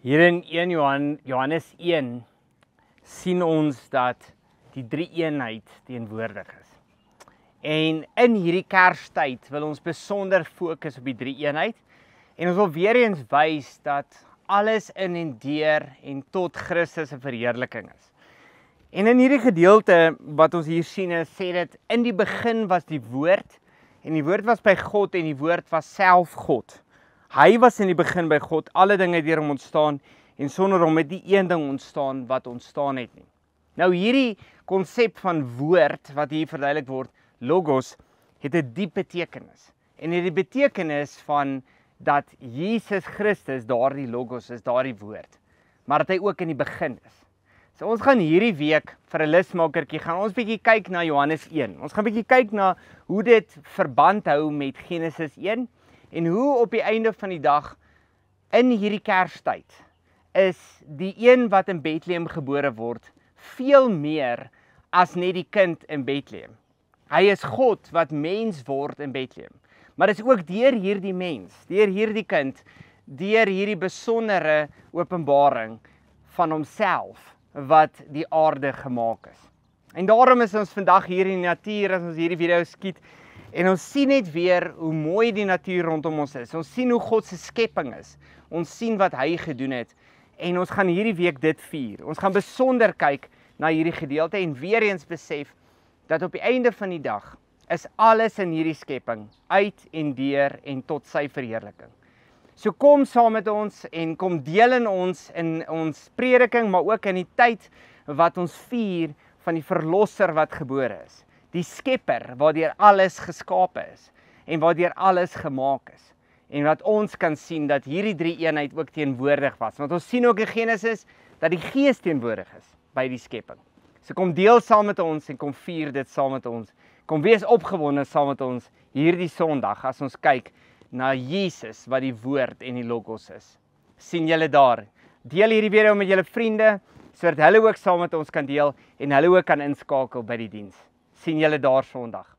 Hier in 1 Johannes 1 sien ons dat die drie-eenheid teenwoordig is. En in hierdie Kerstyd wil ons besonder fokus op die drie-eenheid en ons wil weer eens wys dat alles in en deur en tot Christus se verheerliking is. En in hierdie gedeelte wat ons hier sien, sê dit in die begin was die woord en die woord was by God en die woord was self God. Hy was in die begin by God, alle dinge deur hom ontstaan en sonder hom het nie een ding ontstaan wat ontstaan het nie. Nou hierdie konsep van woord wat hier verduidelik word, logos, het 'n diep betekenis. En hierdie betekenis van dat Jesus Christus daardie logos is, daardie woord, maar dat hy ook in die begin is. So ons gaan hierdie week vir 'n lusmakertjie gaan ons bietjie kyk na Johannes 1. Ons gaan bietjie kyk na hoe dit verband hou met Genesis 1 en hoe op die einde van die dag in hierdie Kerstyd is die een wat in Bethlehem gebore word veel meer as net die kind in Bethlehem. Hy is God wat mens word in Bethlehem. Maar dit is ook deur hierdie mens, deur hierdie kind, deur hierdie besondere openbaring van homself wat die aarde gemaak is. En daarom is ons vandag hier in die natuur as ons hierdie video skiet en ons sien net weer hoe mooi die natuur rondom ons is. Ons sien hoe God se skepping is. Ons sien wat hy gedoen het en ons gaan hierdie week dit vier. Ons gaan besonder kyk na hierdie gedeelte en weer eens besef dat op die einde van die dag is alles in hierdie skepping uit en deur en tot sy verheerliking. So kom saam met ons en kom deel in ons prediking, maar ook in die tyd wat ons vier van die verlosser wat gebore is. Die skepper waardeur alles geskape is en waardeur alles gemaak is. En wat ons kan sien dat hierdie drie-eenheid ook teenwoordig was. Want ons sien ook in Genesis dat die Gees teenwoordig is by die skepping. So kom deel saam met ons en kom vier dit saam met ons. Kom wees opgewonde saam met ons hierdie Sondag as ons kyk na Jesus wat die woord en die logos is. Sien julle daar. Deel hierdie video met julle vriende sodat hulle ook saam met ons kan deel en hulle ook kan inskakel by die diens. Sien julle daar Sondag.